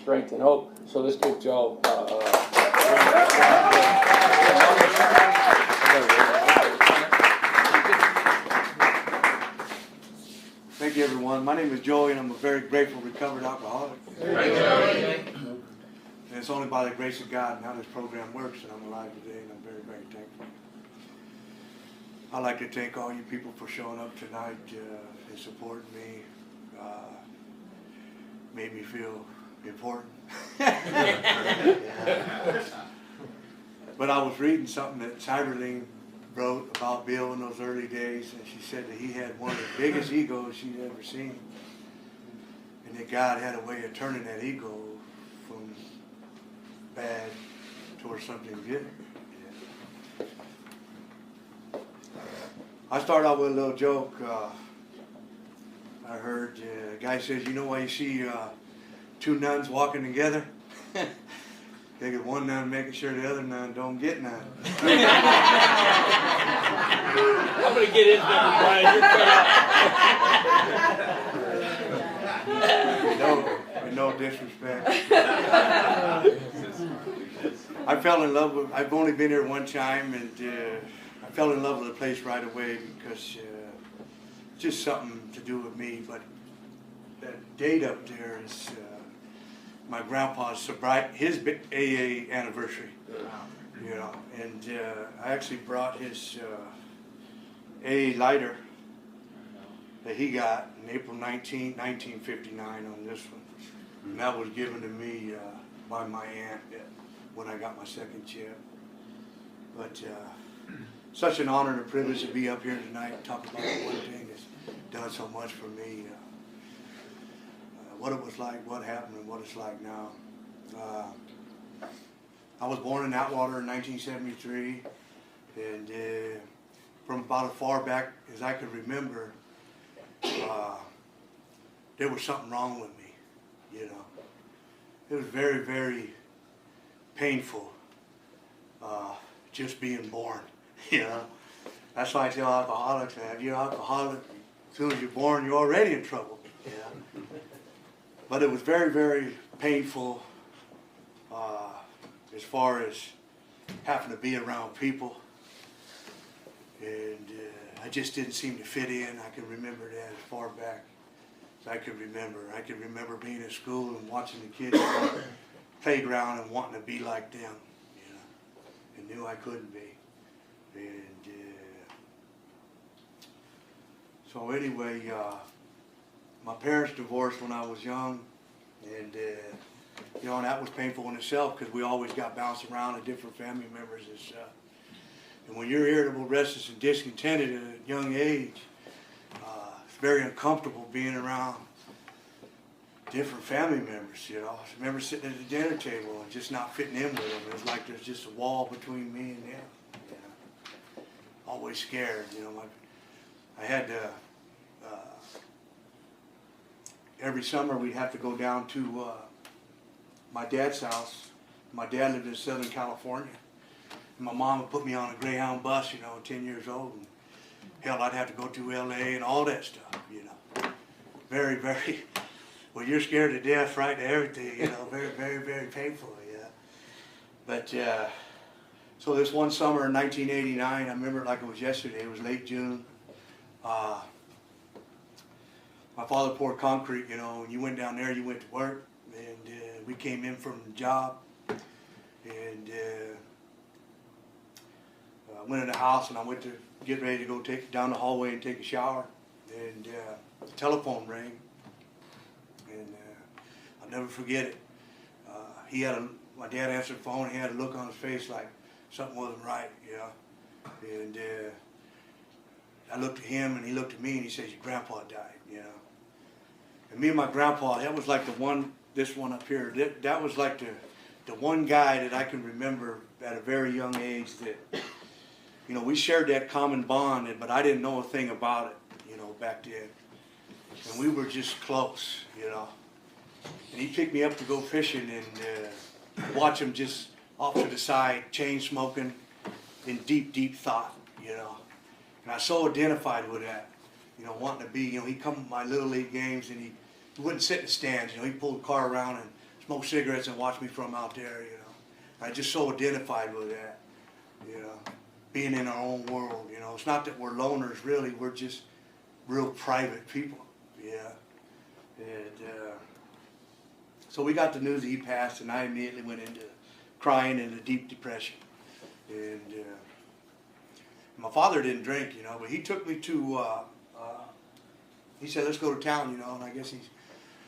strength, and hope. So let's give Joe Thank you, everyone. My name is Joey, and I'm a very grateful recovered alcoholic. And it's only by the grace of God and how this program works that I'm alive today, and I'm very, very thankful. I'd like to thank all you people for showing up tonight and supporting me. Made me feel important. But I was reading something that Cyberling wrote about Bill in those early days, and she said that he had one of the biggest egos she'd ever seen, and that God had a way of turning that ego from bad towards something good. Yeah. I start out with a little joke. I heard a guy says, you know why you see two nuns walking together? They get one nun making sure the other nun don't get none. I'm going to get into that, Brian. You're cut out. With no disrespect. I fell in love with, I've only been here one time, and I fell in love with the place right away because it's just something to do with me. But that date up there is my grandpa's sobriety, his AA anniversary. You know, and I actually brought his AA lighter that he got in April 1959 on this one. And that was given to me by my aunt when I got my second chip. But such an honor and a privilege to be up here tonight and talk about the one thing that's done so much for me. What it was like, what happened, and what it's like now. I was born in Atwater in 1973, and from about as far back as I could remember, there was something wrong with me, you know. It was very, very painful just being born, you know. That's why I tell alcoholics that if you're alcoholic, as soon as you're born, you're already in trouble, yeah. But it was very, very painful as far as having to be around people, and I just didn't seem to fit in. I can remember that as far back as I could remember. I can remember being at school and watching the kids on the playground and wanting to be like them, you know, and knew I couldn't be. And so anyway, my parents divorced when I was young, and you know, and that was painful in itself because we always got bounced around to different family members and stuff. And when you're irritable, restless, and discontented at a young age, it's very uncomfortable being around different family members, you know. I remember sitting at the dinner table and just not fitting in with them. It was like there's just a wall between me and them, you know. Always scared, you know. I had to, every summer we'd have to go down to my dad's house. My dad lived in Southern California. And my mom would put me on a Greyhound bus, you know, 10 years old. And hell, I'd have to go to LA and all that stuff, you know. Very, very, well, you're scared to death, frightened of everything, you know, very, very, very painful, yeah. But, so this one summer in 1989, I remember it like it was yesterday, it was late June. My father poured concrete, you know, and you went down there, you went to work, and we came in from the job, and I went in the house, and I went to get ready to go take down the hallway and take a shower, and the telephone rang, and I'll never forget it. He had my dad answered the phone, he had a look on his face like something wasn't right, you know, and I looked at him, and he looked at me, and he says, your grandpa died, you know. And me and my grandpa, that was like the one, this one up here, that was like the one guy that I can remember at a very young age that, you know, we shared that common bond, but I didn't know a thing about it, you know, back then. And we were just close, you know. And he picked me up to go fishing, and watch him just off to the side, chain smoking, in deep, deep thought, you know. And I so identified with that, you know, wanting to be, you know, he'd come to my Little League games, and he wouldn't sit in the stands, you know, he'd pull the car around and smoke cigarettes and watch me from out there, you know. I just so identified with that, you know, being in our own world, you know. It's not that we're loners, really. We're just real private people, yeah. And so we got the news that he passed, and I immediately went into crying and a deep depression. And my father didn't drink, you know, but he took me to, he said, let's go to town, you know, and I guess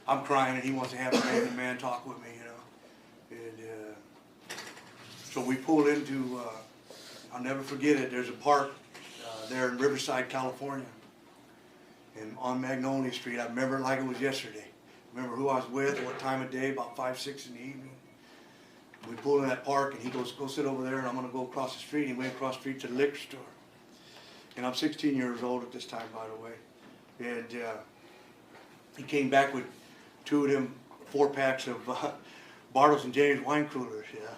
I'm crying and he wants to have a man talk with me, you know. And so we pulled into, I'll never forget it, there's a park there in Riverside, California. And on Magnolia Street, I remember it like it was yesterday. I remember who I was with, what time of day, about 5, 6 in the evening. We pulled in that park and he goes, go sit over there and I'm going to go across the street. And he went across the street to the liquor store. And I'm 16 years old at this time, by the way. And he came back with 2 of them 4-packs of Bartles and James wine coolers, yeah.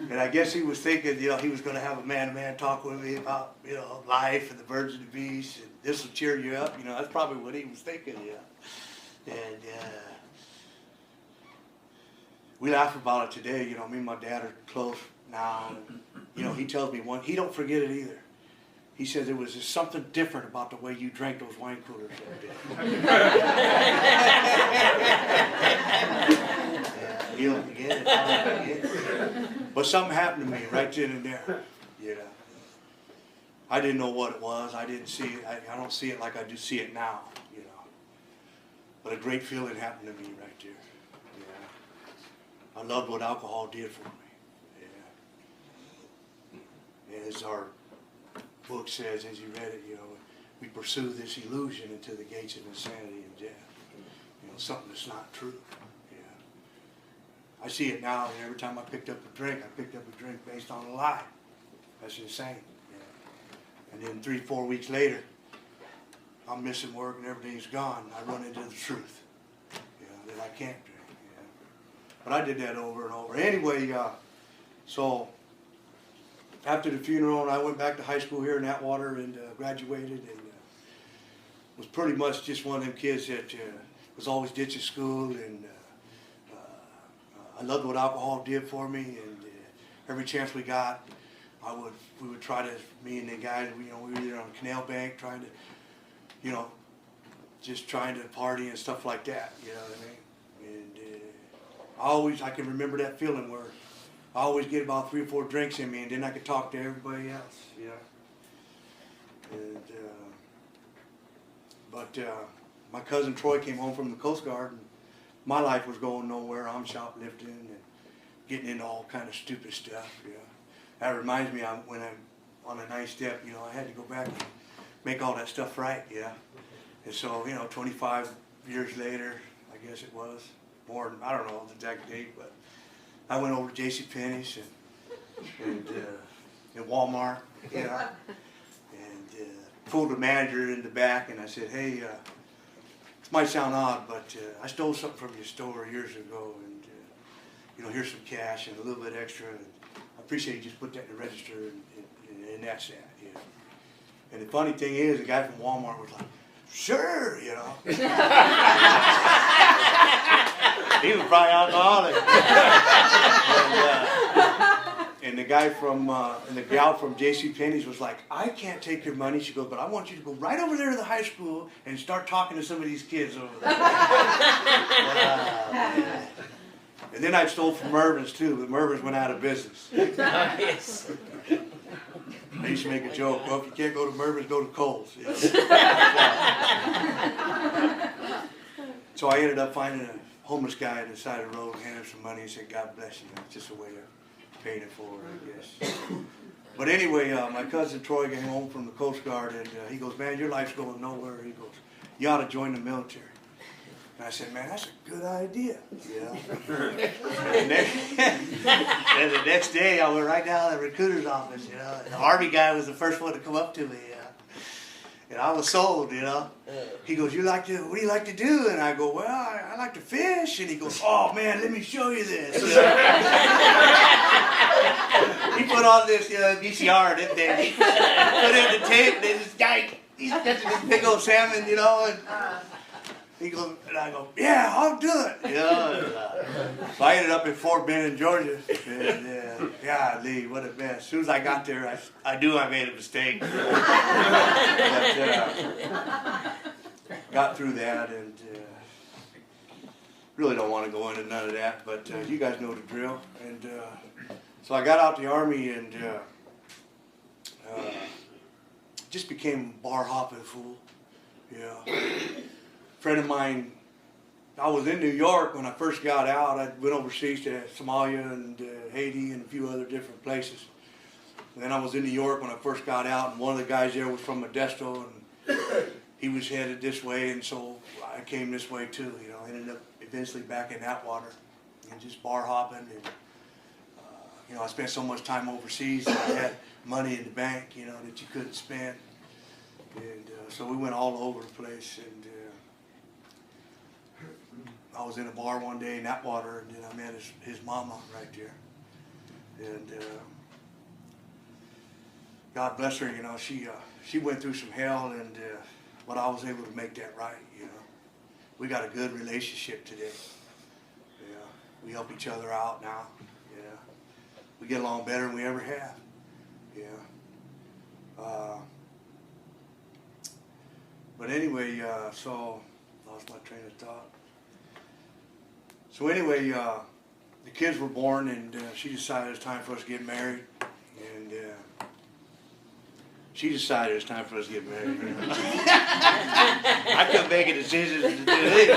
And I guess he was thinking, you know, he was going to have a man-to-man talk with me about, you know, life and the birds and the bees, and this will cheer you up. You know, that's probably what he was thinking, yeah. And we laugh about it today. You know, me and my dad are close now. And, you know, he tells me he don't forget it either. He says there was just something different about the way you drank those wine coolers that day. Yeah, you don't forget it. I don't forget it. But something happened to me right then and there. You know, I didn't know what it was. I didn't see it. I don't see it like I do see it now. You know, but a great feeling happened to me right there. Yeah, I loved what alcohol did for me. Yeah, as our book says, as you read it, you know, we pursue this illusion into the gates of insanity and death. You know, something that's not true. I see it now, and every time I picked up a drink based on a lie. That's insane. Yeah. And then 3, 4 weeks later, I'm missing work and everything's gone. I run into the truth, you know, that I can't drink. Yeah. But I did that over and over. Anyway, so after the funeral, I went back to high school here in Atwater and graduated, and was pretty much just one of them kids that was always ditching school, and I loved what alcohol did for me, and every chance we got, we would try to, me and the guys, you know, we were either on the canal bank trying to, you know, just trying to party and stuff like that, you know what I mean? And I can remember that feeling where I always get about 3 or 4 drinks in me, and then I could talk to everybody else, you know. And, but my cousin Troy came home from the Coast Guard, and my life was going nowhere. I'm shoplifting and getting into all kind of stupid stuff. You know. That reminds me, when I'm on a nice step, you know, I had to go back and make all that stuff right. Yeah. And so, you know, 25 years later, I guess it was, more, I don't know the exact date, but I went over to JCPenney's and Walmart, you know, and pulled the manager in the back, and I said, hey, might sound odd, but I stole something from your store years ago, and you know, here's some cash and a little bit extra, and I appreciate you just put that in the register, and that's that. You know. And the funny thing is, the guy from Walmart was like, sure, you know. He was probably alcoholic. And the guy from, and the gal from JCPenney's was like, I can't take your money. She goes, but I want you to go right over there to the high school and start talking to some of these kids over there. And then I stole from Mervin's too, but Mervin's went out of business. Nice. I used to make a joke, well, if you can't go to Mervin's, go to Kohl's. You know? So I ended up finding a homeless guy on the side of the road, handed him some money and said, God bless you. It's just a way to pay it forward, I guess. But anyway, my cousin Troy came home from the Coast Guard, and he goes, man, your life's going nowhere. He goes, you ought to join the military. And I said, man, that's a good idea. Yeah. And then the next day, I went right down to the recruiter's office, you know. And the Army guy was the first one to come up to me, and I was sold, you know. He goes, what do you like to do? And I go, well, I like to fish. And he goes, oh, man, let me show you this. He put on this VCR, didn't they? Put in the tape, and this guy, he's catching this big old salmon, you know. He goes, and I go, yeah, I'll do it. So I ended up in Fort Benning, Georgia. And golly, what a mess. As soon as I got there, I knew I made a mistake. But got through that, and really don't want to go into none of that, but you guys know the drill. And so I got out the Army and just became a bar hopping fool. Friend of mine, I was in New York when I first got out. I went overseas to Somalia and Haiti and a few other different places. And then I was in New York when I first got out, and one of the guys there was from Modesto, and he was headed this way, and so I came this way too. Ended up eventually back in Atwater and just bar hopping. And I spent so much time overseas that I had money in the bank, that you couldn't spend. And so we went all over the place. And I was in a bar one day in Atwater, and then I met his mama right there. And God bless her, she went through some hell, and but I was able to make that right. We got a good relationship today. We help each other out now. We get along better than we ever have. But anyway, so lost my train of thought. So anyway, the kids were born, and she decided it's time for us to get married, and she decided it's time for us to get married. I couldn't make a decision to do anything.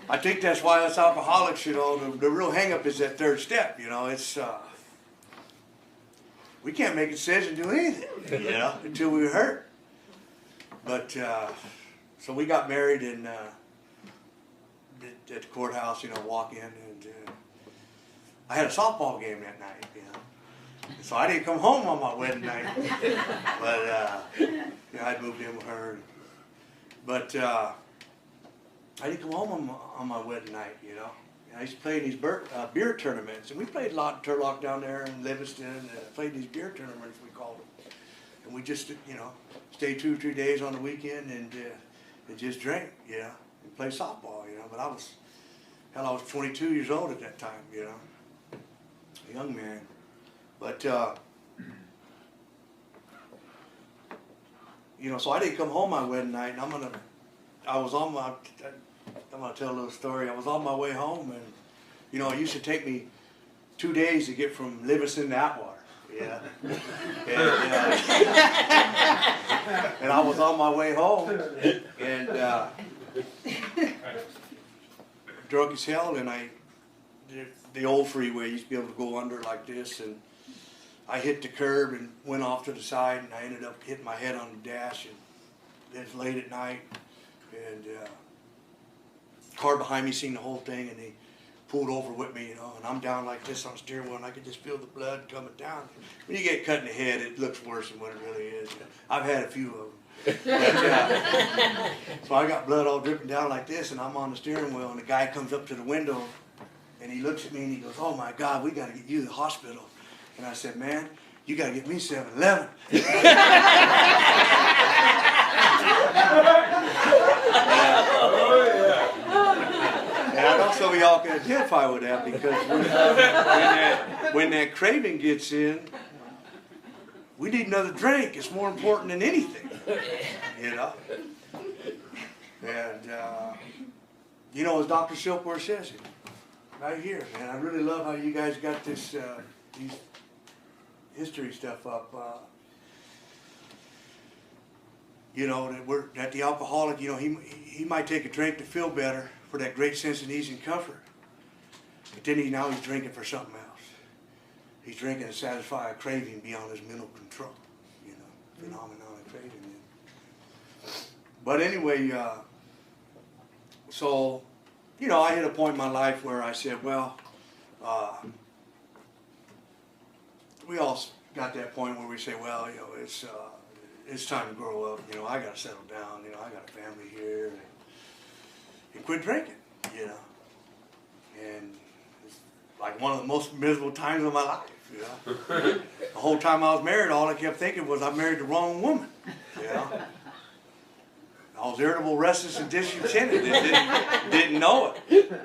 I think that's why us alcoholics, the real hang-up is that third step. It's we can't make a decision to do anything, until we hurt. But so we got married and at the courthouse, walk in, and I had a softball game that night, so I didn't come home on my wedding night. But I'd moved in with her. But I didn't come home on my wedding night, I used to play in these beer tournaments, and we played a lot in Turlock down there in Livingston, and played these beer tournaments, we called them. And we just, stayed 2 or 3 days on the weekend and just drank, and play softball, But I was 22 years old at that time, a young man. But, so I didn't come home my wedding night, and I'm gonna tell a little story. I was on my way home, and, it used to take me 2 days to get from Livingston to Atwater. And I was on my way home, and drunk as hell, and the old freeway used to be able to go under like this, and I hit the curb and went off to the side, and I ended up hitting my head on the dash, and it was late at night, and the car behind me seen the whole thing, and they pulled over with me, and I'm down like this on the steering wheel, and I could just feel the blood coming down. When you get cut in the head, it looks worse than what it really is. I've had a few of them. But, so I got blood all dripping down like this, and I'm on the steering wheel, and the guy comes up to the window, and he looks at me, and he goes, "Oh my God, we got to get you to the hospital." And I said, "Man, you got to get me 7-Eleven." And I know some of y'all can identify with that, because when that craving gets in, we need another drink. It's more important than anything, And, as Dr. Silkworth says it, right here, man, I really love how you guys got this, these history stuff up. That the alcoholic, he might take a drink to feel better, for that great sense of ease and comfort. But then he's drinking for something else. He's drinking to satisfy a craving beyond his mental control. Phenomenon of craving. But anyway, so, I hit a point in my life where I said, well, we all got that point where we say, well, it's time to grow up. I got to settle down. I got a family here. And quit drinking, And it's like one of the most miserable times of my life, The whole time I was married, all I kept thinking was I married the wrong woman, I was irritable, restless, and discontented. Didn't know it.